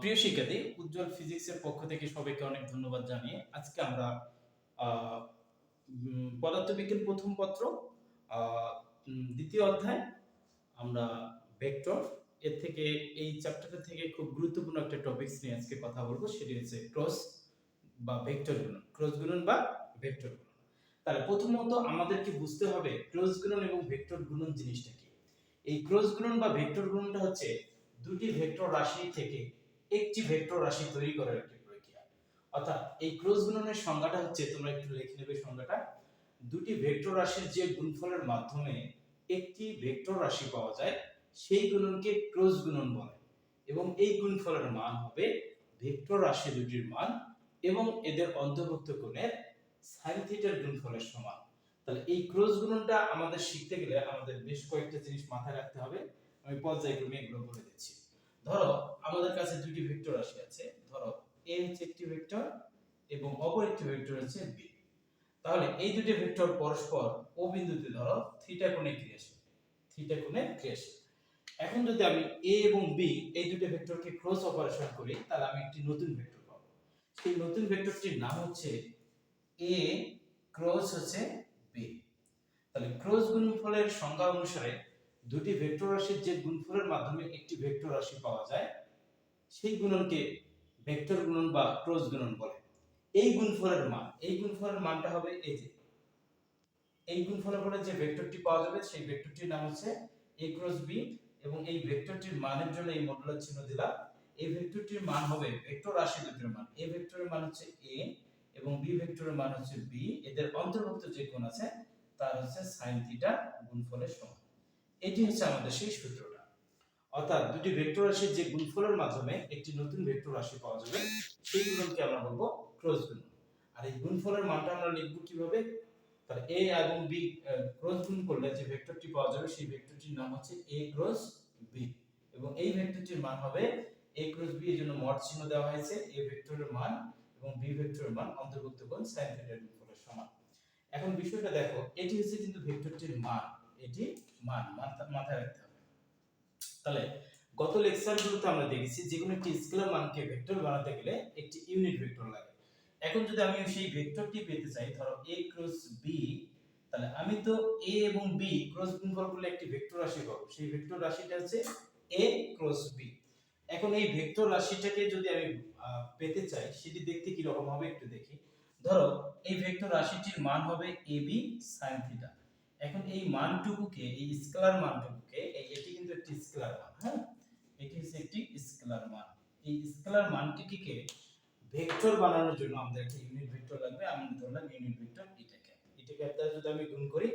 প্রিয় শিক্ষার্থী, উজ্জ্বল ফিজিক্সের পক্ষ থেকে সবাইকে অনেক ধন্যবাদ জানিয়ে আজকে আমরা পদার্থবিজ্ঞান প্রথম পত্র দ্বিতীয় অধ্যায় আমরা ভেক্টর এর থেকে এই চ্যাপ্টারটা থেকে খুব গুরুত্বপূর্ণ একটা টপিকস নিয়ে আজকে কথা বলবো, সেটি হচ্ছে ক্রস বা ভেক্টর গুণন, ক্রস গুণন বা ভেক্টর গুণন। তাহলে প্রথমত আমাদেরকে বুঝতে হবে ক্রস গুণন এবং ভেক্টর গুণন জিনিসটা কি। এই ক্রস গুণন বা ভেক্টর গুণনটা হচ্ছে দুটি ভেক্টর রাশি থেকে একটি ভেক্টর রাশি তৈরি করার একটি প্রক্রিয়া। অর্থাৎ এই ক্রস গুণনের সংজ্ঞাটা হচ্ছে, তোমরা একটু লিখে নেবে সংজ্ঞাটা, দুটি ভেক্টর রাশির যে গুণফলের মাধ্যমে একটি ভেক্টর রাশি পাওয়া যায় সেই গুণনকে ক্রস গুণন বলে এবং এই গুণফলের মান হবে ভেক্টর রাশি দুটির মান এবং এদের অন্তর্ভুক্ত কোণের sin থিটার গুণফলের সমান। তাহলে এই ক্রস গুণনটা আমাদের শিখতে গেলে আমাদের বেশ কয়েকটা জিনিস মাথায় রাখতে হবে। আমি পর্যায়ক্রমে এগুলো বলে দিচ্ছি। ধরো আমাদের কাছে দুটি ভেক্টর রাশি আছে, ধরো a হচ্ছে একটি ভেক্টর এবং অপর একটি ভেক্টর হচ্ছে b। তাহলে এই দুটি ভেক্টর পরস্পর ও বিন্দুতে ধরো থিটা কোণে ক্রিয়াশীল, থিটা কোণে ক্রিয়াশীল। এখন যদি আমি a এবং b এই দুটি ভেক্টরকে ক্রস অপারেশন করি তাহলে আমি একটি নতুন ভেক্টর পাবো। সেই নতুন ভেক্টরটির নাম হচ্ছে a ক্রস হচ্ছে b। তাহলে ক্রস গুণফলের সংজ্ঞা অনুসারে দুটি ভেক্টর রাশির যে গুণফলের মাধ্যমে একটি ভেক্টর রাশি পাওয়া যায় সেই গুণনকে ভেক্টর গুণন বা ক্রস গুণন বলে। এই গুণফলের মানটা হবে এই যে এই গুণফলের পরে যে ভেক্টরটি পাওয়া যাবে সেই ভেক্টরটির নাম হচ্ছে a ক্রস b এবং এই ভেক্টরটির মানের জন্য এই মডুলার চিহ্ন দিলাম। এই ভেক্টরটির মান হবে ভেক্টর রাশি দুটির মান, a ভেক্টরের মান হচ্ছে a এবং b ভেক্টরের মান হচ্ছে b, এদের অন্তর্ভুক্ত যে কোণ আছে তার হচ্ছে sin থিটা গুণফলের সমান। এটি হচ্ছে আমাদের সেই সূত্রটা। অর্থাৎ দুটি ভেক্টর রাশির যে গুণফলের মাধ্যমে একটি নতুন ভেক্টর রাশি পাওয়া যাবে সেই গুণনকে আমরা বলবো ক্রস গুণন। আর এই গুণফলের মানটা আমরা লিখব কিভাবে? তাহলে a এবং b ক্রস গুণ করলে যে ভেক্টরটি পাওয়া যাবে সেই ভেক্টরটির নাম হচ্ছে a ক্রস b এবং এই ভেক্টরটির মান হবে a ক্রস b, এর জন্য মড চিহ্ন দেওয়া হয়েছে। a ভেক্টরের মান এবং b ভেক্টরের মান অন্তর্ভুক্ত কোণ sin থিটা গুণফলের সমান। এখন বিষয়টা দেখো, এটি হচ্ছে কিন্তু ভেক্টরটির মান, এটি মান মাথায় রাখতে হবে। তাহলে গত লেকচারগুলোতে আমরা দেখেছি যে কোনো একটি স্কেলার মানকে ভেক্টর বানাতে গেলে একটি ইউনিট ভেক্টর লাগে। এখন যদি আমি সেই ভেক্টরটি পেতে চাই, ধরো a ক্রস b, তাহলে আমি তো a এবং b ক্রস গুণফল করলে একটি ভেক্টর রাশি পাবো। সেই ভেক্টর রাশিটা হচ্ছে a ক্রস b। এখন এই ভেক্টর রাশিটাকে যদি আমি পেতে চাই সেটি দেখতে কি রকম হবে একটু দেখি। ধরো এই ভেক্টর রাশিটির মান হবে ab sin থিটা। এখন এই মানটুকুকে, এই স্কেলার মানটুকুকে, এটি কিন্তু একটি স্কেলার মান, হ্যাঁ, এটি হচ্ছে একটি স্কেলার মান। এই স্কেলার মানটিকে ভেক্টর বানানোর জন্য আমাদের একটা ইউনিট ভেক্টর লাগবে। আমি ধরলাম ইউনিট ভেক্টর এটাকে দ্বারা যদি আমি গুণ করি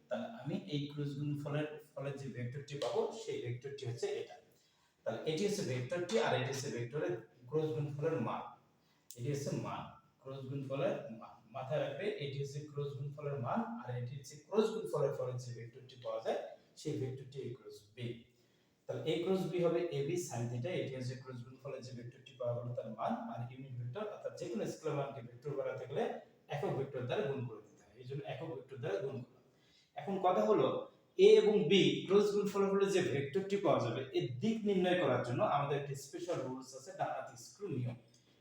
তাহলে আমি এই ক্রস গুণফলের ফলে যে ভেক্টরটি পাবো সেই ভেক্টরটি হচ্ছে এটা। তাহলে এটি হচ্ছে ভেক্টরটি আর এটি হচ্ছে ভেক্টরের ক্রস গুণফলের মান। এটি হচ্ছে মান, ক্রস গুণফলের মান মাথায় রাখবে। এটি হচ্ছে ক্রস গুণফলের মান আর এটি হচ্ছে ক্রস গুণফলের ফলে যে ভেক্টরটি পাওয়া যায় সেই ভেক্টরটি a ক্রস b। তাহলে a ক্রস b হবে ab sin থিটা। এটি হচ্ছে ক্রস গুণফলের যে ভেক্টরটি পাওয়া গেল তার মান। আর ইউনিট ভেক্টর অর্থাৎ যে কোনো স্কেলার মানকে ভেক্টর বানাতে গেলে একক ভেক্টর দ্বারা গুণ করে দিতে হয়, এইজন্য একক ভেক্টর দ্বারা গুণ করলাম। এখন কথা হলো a এবং b ক্রস গুণফলের ফলে যে ভেক্টরটি পাওয়া যাবে এর দিক নির্ণয় করার জন্য আমাদের একটা স্পেশাল রুলস আছে, ডানহাতি স্ক্রু নিয়ম।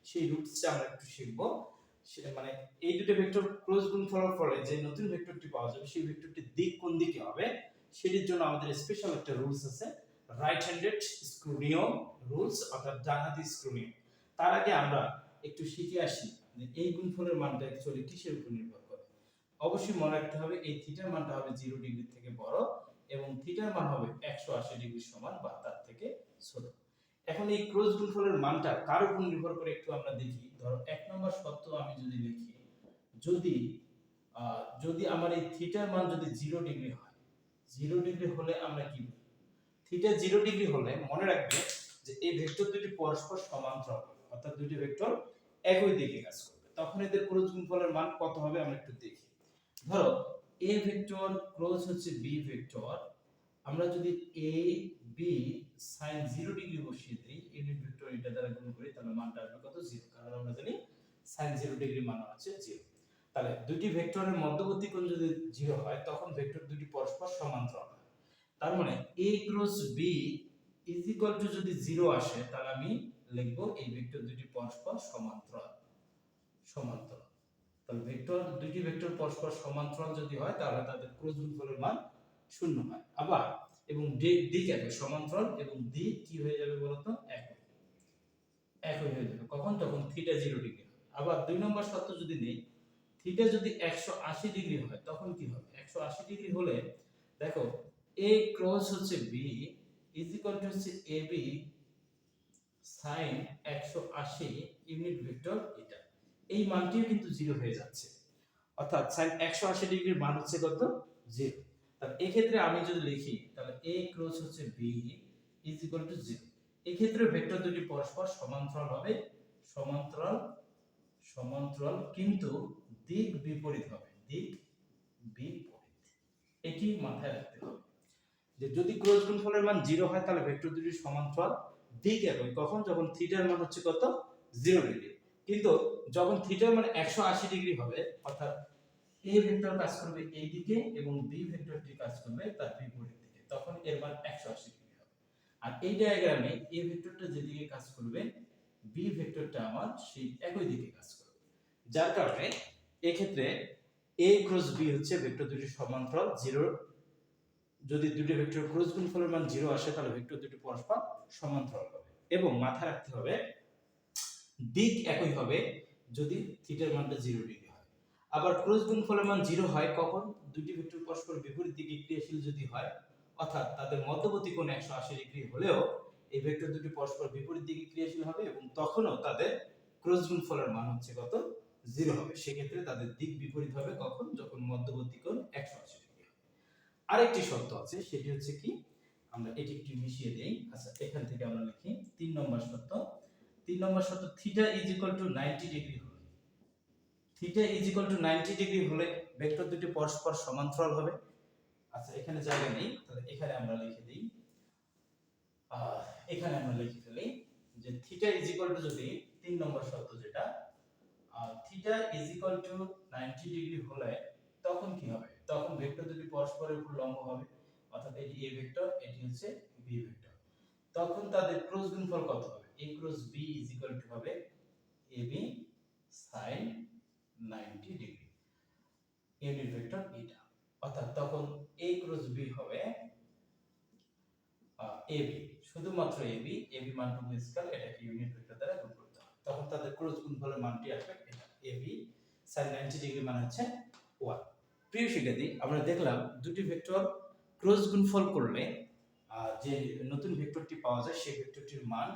সেই রুলসটা আমরা একটু শিখব। মানে এই দুটো ভেক্টর ক্রস গুণফলের ফলে যে নতুন ভেক্টরটি পাওয়া যাবে সেই ভেক্টরটির দিক কোন দিকে হবে সেটির জন্য আমাদের স্পেশাল একটা রুলস আছে, রাইট হ্যান্ডেড স্ক্রু নিয়ম রুলস, অর্থাৎ ডানহাতি স্ক্রু নিয়ম। তার আগে আমরা একটু শিখে আসি যে এই গুণফলের মানটা অ্যাকচুয়ালি কিসের উপর নির্ভর করে। অবশ্যই মনে রাখতে হবে এই থিটার মানটা হবে 0 ডিগ্রি থেকে বড় এবং থিটার মান হবে 180 ডিগ্রি সমান বা তার থেকে ছোট। এখন এই ক্রস গুণফলের মানটা কার উপর নির্ভর করে একটু আমরা দেখি। ধরো এক নম্বর শর্ত আমি যদি লিখি, যদি আমার এই থিটার মান যদি 0 ডিগ্রি হয়, 0 ডিগ্রি হলে আমরা কি বলি? থিটা 0 ডিগ্রি হলে মনে রাখবে যে এই ভেক্টর দুটি পরস্পর সমান্তরাল হবে, অর্থাৎ দুটি ভেক্টর একই দিকে কাজ করবে। তখন এদের ক্রস গুণফলের মান কত হবে আমরা একটু দেখি। ধরো a ভেক্টর ক্রস হচ্ছে b ভেক্টর, আমরা যদি a b sin 0 ডিগ্রি বসিয়ে দেই, ইউনিট ভেক্টর এটা দ্বারা গুণ করি তাহলে মানটা আসবে কত? 0, কারণ আমরা জানি sin 0 ডিগ্রি মান হচ্ছে 0। তাহলে দুটি ভেক্টরের মধ্যবর্তী কোণ যদি 0 হয় তখন ভেক্টর দুটি পরস্পর সমান্তরাল হয়। তার মানে a cross b is equal two যদি 0 আসে তাহলে আমি লিখব এই ভেক্টর দুটি পরস্পর সমান্তরাল। সমান্তরাল তাহলে দুটি ভেক্টর পরস্পর সমান্তরাল যদি হয় তাহলে তাদের ক্রস গুণফলের মান 0 হয়। আবার এবং দিক একই সমান্তরাল এবং দিক কি হয়ে যাবে বলতো একই হয়ে যাবে কখন, যখন থিটা 0 ডিগ্রি। আবার 2 নম্বর শর্ত যদি নেই, থিটা যদি 180 ডিগ্রি হয় তখন কি হবে? 180 ডিগ্রি হলে দেখো a ক্রস হচ্ছে b ইজ ইকুয়াল টু হচ্ছে ab sin 180 ইউনিট ভেক্টর এটা। এই মানটিও কিন্তু 0 হয়ে যাচ্ছে, অর্থাৎ sin 180 ডিগ্রির মান হচ্ছে কত? 0। তাহলে এই ক্ষেত্রে আমি যদি লিখি তাহলে a ক্রস হচ্ছে b ইজ ইকুয়াল টু 0। এই ক্ষেত্রে ভেক্টর দুটি পরস্পর সমান্তরাল হবে, সমান্তরাল সমান্তরাল কিন্তু দিক বিপরীত হবে, দিক বিপরীত। এটি মাথায় রাখতে হবে যে যদি ক্রস গুণফলের মান 0 হয় তাহলে ভেক্টর দুটি সমান্তরাল, দিক একই কখন, যখন থিটার মান হচ্ছে কত? 0 ডিগ্রি। কিন্তু যখন থিটার মান 180 ডিগ্রি হবে অর্থাৎ a ভেক্টর কাজ করবে এই দিকে এবং b ভেক্টরটি কাজ করবে তার বিপরীত দিকে, তখন এর মান 180 ডিগ্রি হবে। আর এই ডায়াগ্রামে a ভেক্টরটা যেদিকে কাজ করবে b ভেক্টরটা আমার সেই একই দিকে কাজ করবে, যার কারণে এই ক্ষেত্রে a ক্রস b হচ্ছে ভেক্টর দুটি সমান্তরাল। 0 যদি দুটি ভেক্টর ক্রস গুণফলের মান 0 আসে তাহলে ভেক্টর দুটি পরস্পর সমান্তরাল হবে। এবং মাথায় রাখতে হবে দিক একই হবে যদি থিটার মানটা 0 ডিগ্রি হয়। আবার ক্রস গুণফলের মান 0 হয় কখন? দুটি ভেক্টর পরস্পর বিপরীত দিকে ক্রিয়াশীল যদি হয়, অর্থাৎ তাদের মধ্যবর্তী কোণ 180 ডিগ্রি হলেও এই ভেক্টর দুটি পরস্পর বিপরীত দিকে ক্রিয়াশীল হবে এবং তখনও তাদের ক্রস গুণফলের মান হচ্ছে কত? 0 হবে। সেক্ষেত্রে তাদের দিক বিপরীত হবে কখন? যখন মধ্যবর্তী কোণ 180 ডিগ্রি হবে। আরেকটি শর্ত আছে, সেটি হচ্ছে কি, আমরা এটি একটু মিশিয়ে দেই। আচ্ছা, এখান থেকে আমরা লিখি 3 নম্বর শর্ত। 3 নম্বর শর্ত, theta is equal to 90 degree হলে, theta is equal to 90 degree হলে ভেক্টর দুটি পরস্পর সমান্তরাল হবে। আচ্ছা, এখানে জায়গা নেই, তাহলে এখানে আমরা লিখে দেই, এখানে আমরা লিখে ফেলি যে থিটা ইজ ইকুয়াল টু, যদি 3 নম্বর শর্ত যেটা, theta is equal to 90 degree হলে তখন কি হবে? তখন ভেক্টর দুটি পরস্পরের উপর লম্ব হবে, অর্থাৎ এটি a ভেক্টর, এটি হচ্ছে b ভেক্টর। তখন তাদের ক্রস গুণফল কত হবে? a cross b is equal two হবে ab sin 90 degree unit vector এটা। অর্থাৎ তখন a ক্রস b হবে ab, শুধুমাত্র ab মানটুকু স্কেল, এটাকে ইউনিট ভেক্টর দ্বারা গুণ করতে হবে, তখন তাদের ক্রস গুণফলের মানটি আসবে এটা, ab sin 90 ডিগ্রি মানে হচ্ছে 1। প্রিয় শিক্ষার্থী, আমরা দেখলাম দুটি ভেক্টর ক্রস গুণফল করলে যে নতুন ভেক্টরটি পাওয়া যায় সেই ভেক্টরটির মান,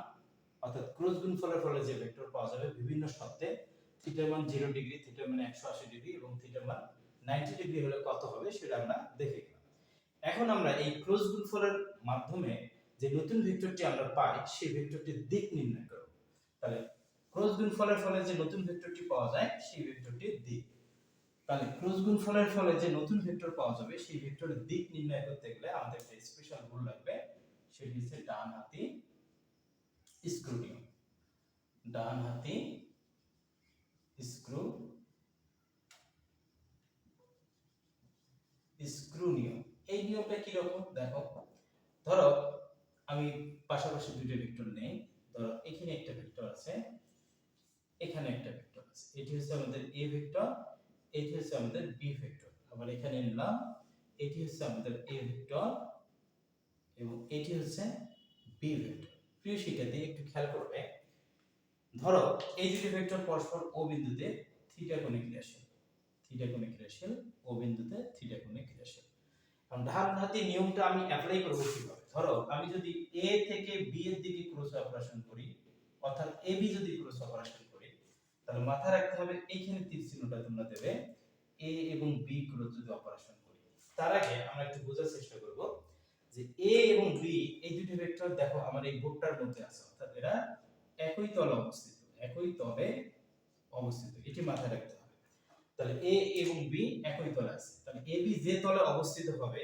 অর্থাৎ ক্রস গুণফলের ফলে যে ভেক্টর পাওয়া যাবে বিভিন্ন শর্তে, থিটার মান 0 ডিগ্রি, থিটার মান 180 ডিগ্রি এবং থিটার মান 90 ডিগ্রি হলে কত হবে সেটা আমরা দেখে গেলাম। এখন আমরা এই ক্রস গুণফলের মাধ্যমে যে নতুন ভেক্টরটি আমরা পাই সেই ভেক্টরটির দিক নির্ণয় করব। তাহলে ক্রস গুণফলের ফলে যে নতুন ভেক্টরটি পাওয়া যায় সেই ভেক্টরটির দিক, তাহলে ক্রস গুণফলের ফলে যে নতুন ভেক্টর পাওয়া যাবে সেই ভেক্টরের দিক নির্ণয় করতে গেলে আমাদের একটা স্পেশাল রুল লাগবে, সেটি হচ্ছে ডানহাতি স্ক্রু নিয়ম। ডানহাতি স্ক্রু নিয়ম। এই নিয়মটা কি রকম দেখো, ধরো আমি পাশাপাশি দুটো ভেক্টর নেই, ধরো এখানে একটা ভেক্টর আছে, এখানে একটা ভেক্টর আছে, এটি হচ্ছে আমাদের a ভেক্টর, এটি হচ্ছে আমাদের b ভেক্টর। আবার এখানে নিলাম, এটি হচ্ছে আমাদের a ভেক্টর এবং এটি হচ্ছে b ভেক্টর। প্রিয় শিক্ষার্থী, একটু খেয়াল করবে, ধরো এই দুটি ভেক্টর পরস্পর o বিন্দুতে থিটা কোণে ক্রিয়াশীল, থিটা কোণে ক্রিয়াশীল, o বিন্দুতে থিটা কোণে ক্রিয়াশীল। এখন ডানহাতি নিয়মটা আমি অ্যাপ্লাই করব কিভাবে? ধরো আমি যদি a থেকে b এর দিকে ক্রস অপারেশন করি, অর্থাৎ ab যদি ক্রস অপারেশন করি, তাহলে মাথায় রাখতে হবে এইখানে তীর চিহ্নটা তোমরা দেবে, a এবং b ক্রস যদি অপারেশন করি। তার আগে আমরা একটু বোঝার চেষ্টা করব যে a এবং b এই দুটি ভেক্টর দেখো আমার এই বোর্ডটার মধ্যে আছে, অর্থাৎ এরা একই তলে অবস্থিত, একই তলে অবস্থিত, এটি মাথায় রাখতে হবে। তাহলে a এবং b একই তলে আছে, তাহলে ab যে তলে অবস্থিত হবে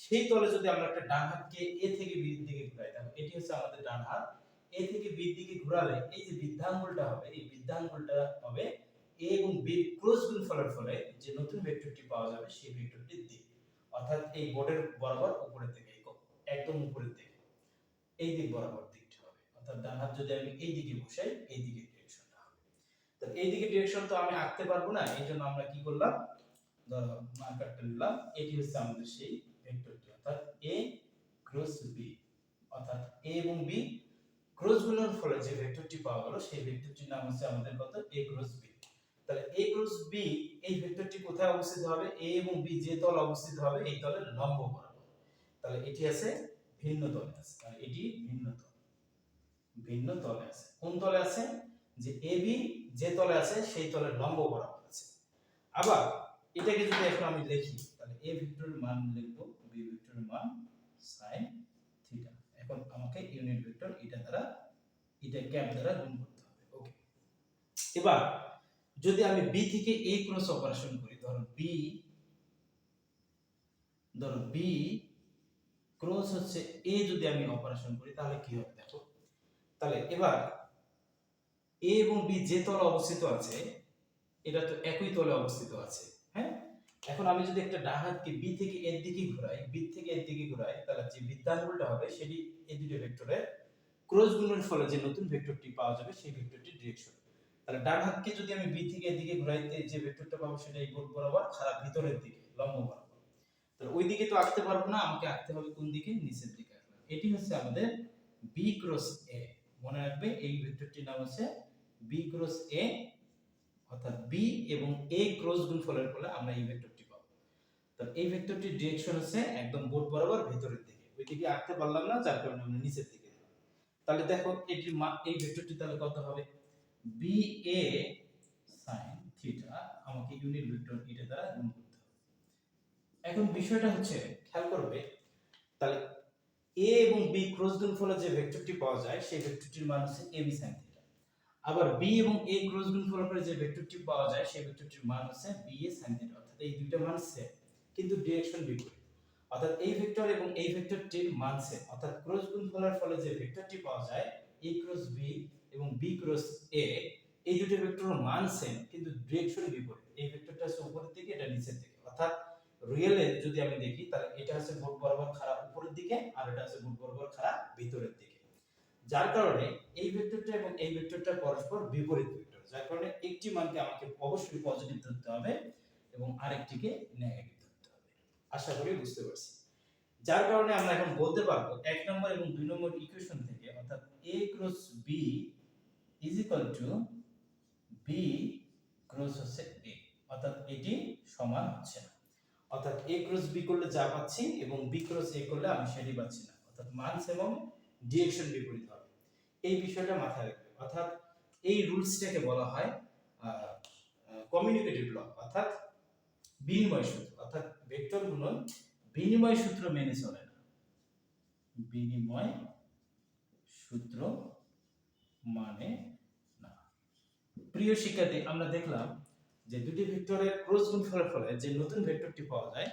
সেই তলে যদি আমরা একটা ডান হাতকে a থেকে b এর দিকে ঘোরাই, তাহলে এটি হচ্ছে আমাদের ডান হাত, a থেকে b এর দিকে ঘোরালে এই যে বৃদ্ধাঙ্গুলটা হবে, এই বৃদ্ধাঙ্গুলটা হবে a এবং b এর ক্রস গুণফলের ফলে যে নতুন ভেক্টরটি পাওয়া যাবে সেই ভেক্টরটির দিক, অর্থাৎ এই বোর্ডের বরাবর উপরের দিকে, একদম উপরের দিকে। এই দিক বরাবর দিকটা হবে, অর্থাৎ ডান হাত যদি আমি এই দিকে বসাই এই দিকে ডিরেকশনটা হবে। তো এই দিকে ডিরেকশন তো আমি আঁকতে পারবো না, এই জন্য আমরা কি করলাম, ধরো মার্কারটা নিলাম, এটি হচ্ছে আমাদের সেই ভেক্টরটি, অর্থাৎ a ক্রস b, অর্থাৎ a এবং b ক্রস গুণনের ফলে যে ভেক্টরটি পাওয়া গেল সেই ভেক্টরটির নাম হচ্ছে আমাদের কত, a ক্রস b। তাহলে a ক্রস b এই ভেক্টরটি কোথায় অবস্থিত হবে, a এবং b যে তল অবস্থিত হবে এই তলের লম্ব বরাবর। তাহলে এটি আছে ভিন্ন তলে আছে, তাহলে এটি ভিন্ন তলে আছে। কোন তলে আছে, যে ab যে তলে আছে সেই তলের লম্ব বরাবর আছে। আবার এটাকে যদি এখন আমি লিখি, তাহলে a ভেক্টরের মান লিখব b ভেক্টরের মান sin থিটা। এখন আমাকে ইউনিট ভেক্টর এটা দ্বারা, এটা ক্যাপ দ্বারা গুণ করতে হবে। ওকে, এবার যদি আমি b থেকে a ক্রস অপারেশন করি, ধরো b ক্রস হচ্ছে a যদি আমি অপারেশন করি তাহলে কি হবে দেখো। তাহলে এবার a এবং b যে তলে অবস্থিত আছে এটা তো একই তলে অবস্থিত আছে, হ্যাঁ। এখন আমি যদি একটা ডান হাতকে b থেকে এর দিকে ঘোরাই, তাহলে যে বৃত্তাঙ্গুলটা হবে সেটি এই দুটো ভেক্টরের ক্রস গুণের ফলে যে নতুন ভেক্টরটি পাওয়া যাবে সেই ভেক্টরটির ডিরেকশন। তাহলে ডান হাতকে যদি আমি b থেকে এর দিকে ঘোরাইতে যে ভেক্টরটা পাবো সেটা এই বোর্ড বরাবর খারাপ ভিতরের দিকে লম্ব বরাবর। তাহলে ওই দিকে তো আঁকতে পারবো না, আমাকে আঁকতে হবে কোন দিকে, নিচের দিকে। এটি হচ্ছে আমাদের b ক্রস a। মনে রাখবে এই ভেক্টরটির নাম হচ্ছে b ক্রস a, অর্থাৎ b এবং a ক্রস গুণফলের ফলে আমরা এই ভেক্টরটি পাবো। তাহলে এই ভেক্টরটির ডিরেকশন হচ্ছে একদম বোর্ড বরাবর ভিতরের দিকে, ওই দিকে আঁকতে পারলাম না যার কারণে আমরা নিচের দিকে দিলাম। তাহলে দেখো এটির মান, এই ভেক্টরটি তাহলে কত হবে, ba sin থিটা, আমাকে ইউনিট ভেক্টর এটা দ্বারা গুণ করতে হবে। এখন বিষয়টা হচ্ছে খেয়াল করবে, তাহলে a এবং b ক্রস গুণফলে যে ভেক্টরটি পাওয়া যায় সেই ভেক্টরটির মান হচ্ছে ab sin থিটা। আবার b এবং a ক্রস গুণফলের পরে যে ভেক্টরটি পাওয়া যায় সেই ভেক্টরটির মান হচ্ছে ba sin থিটা, অর্থাৎ এই দুইটা মান সেম কিন্তু ডিরেকশন বিপরীত। অর্থাৎ এই ভেক্টর এবং এই ভেক্টরটির মান সেম, অর্থাৎ ক্রস গুণফলের ফলে যে ভেক্টরটি পাওয়া যায় a ক্রস b এবং b ক্রস a, এই দুটো ভেক্টরের মান সেম কিন্তু ডিরেকশন বিপরীত। এই ভেক্টরটা হচ্ছে উপরের দিকে, এটা নিচের দিকে। অর্থাৎ রিয়েলে যদি আমি দেখি তাহলে এটা হচ্ছে বোর্ড বরাবর খারাপ উপরের দিকে আর এটা হচ্ছে বোর্ড বরাবর খারাপ ভিতরের দিকে। যার কারণে এই ভেক্টরটা এবং এই ভেক্টরটা পরস্পর বিপরীত ভেক্টর, যার কারণে একটি মানকে আমাকে অবশ্যই পজিটিভ ধরতে হবে এবং আরেকটিকে নেগেটিভ ধরতে হবে। আশা করি বুঝতে পারছি। যার কারণে আমরা এখন বলতে পারবো 1 নম্বর এবং 2 নম্বর ইকুয়েশন থেকে, অর্থাৎ a cross b is equal two b cross হচ্ছে a, অর্থাৎ এটি সমান হচ্ছে না। অর্থাৎ a ক্রস b করলে যা পাচ্ছি এবং b ক্রস a করলে আমি সেটাই পাচ্ছি না, অর্থাৎ মান এবং ডিরেকশন বিপরীত হবে। এই বিষয়টা মাথায় রাখবে। অর্থাৎ এই রুলসটাকে বলা হয় কমিউনিকেটিভ ল, অর্থাৎ বিনিময় সূত্র। অর্থাৎ ভেক্টর গুণন বিনিময় সূত্র মেনে চলে না, বিনিময় সূত্র মানে না। প্রিয় শিক্ষার্থী, আমরা দেখলাম যে দুটি ভেক্টরের ক্রস গুণফলের ফলে যে নতুন ভেক্টরটি পাওয়া যায়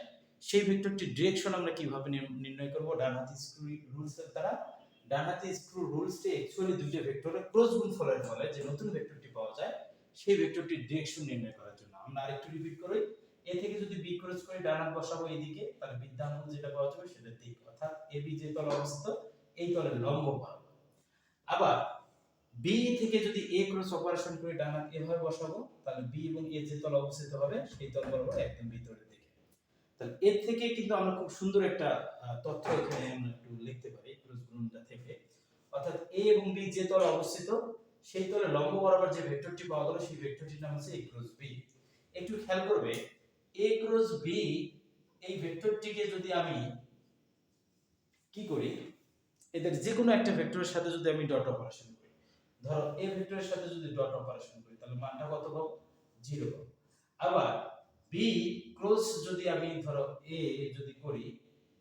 সেই ভেক্টরটির ডিরেকশন আমরা কিভাবে নির্ণয় করব, ডানহাতি স্ক্রু রুলসের দ্বারা। ডানহাতি স্ক্রু রুলসটি অ্যাকচুয়ালি দুটি ভেক্টরের ক্রস গুণফলের ফলে যে নতুন ভেক্টরটি পাওয়া যায় সেই ভেক্টরটির ডিরেকশন নির্ণয় করার জন্য। আমরা আরেকটু রিপিট করি, এ থেকে যদি বি ক্রস করে ডান হাত বসাবো এইদিকে, তাহলে বৃত্তাঙ্গুল যেটা পাওয়া যাবে সেটা দিক, অর্থাৎ এবি যে তলে অবস্থিত এই তলের লম্ব বরাবর। আবার বি থেকে যদি এ ক্রস অপারেশন করে ডান হাত এভাবে বসাবো, তাহলে বি এবং এ যে তল অবস্থিত হবে সেই তল বরাবর একদম ভিতরের দিকে। তাহলে এর থেকে কিন্তু আমরা খুব সুন্দর একটা তথ্য এখানে আমরা একটু লিখতে পারি ক্রস গুণনটা থেকে। অর্থাৎ এ এবং বি যে তলে অবস্থিত সেই তলে লম্ব বরাবর যে ভেক্টরটি পাওয়া গেল সেই ভেক্টরটির নাম হচ্ছে এ ক্রস বি। একটু খেয়াল করবে, এ ক্রস বি এই ভেক্টরটিকে যদি আমি কি করি, এদের যে কোনো একটা ভেক্টরের সাথে যদি আমি ডট অপারেশন করি, ধরো এ ভেক্টরের সাথে যদি ডট অপারেশন করি তাহলে মানটা কত পাবো, 0 পাবো। আবার বি ক্রস যদি আমি ধরো এ যদি করি,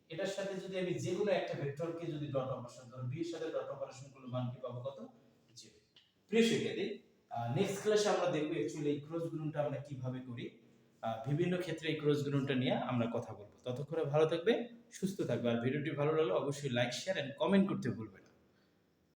এটার সাথে যদি আমি যে কোনো একটা ভেক্টরকে যদি ডট অপারেশন, ধরো বি এর সাথে ডট অপারেশন করলে মান কি পাবো, কত, 0। প্রিয় শিক্ষার্থী, নেক্সট ক্লাসে আমরা দেখব অ্যাকচুয়ালি এই ক্রস গুণনটা আমরা কিভাবে করি। বিভিন্ন ক্ষেত্রে এই ক্রস গুণনটা নিয়ে আমরা কথা বলবো। ততক্ষণে ভালো থাকবে, সুস্থ থাকবে। আর ভিডিওটি ভালো লাগলে অবশ্যই লাইক, শেয়ার এন্ড কমেন্ট করতে ভুলবেন না।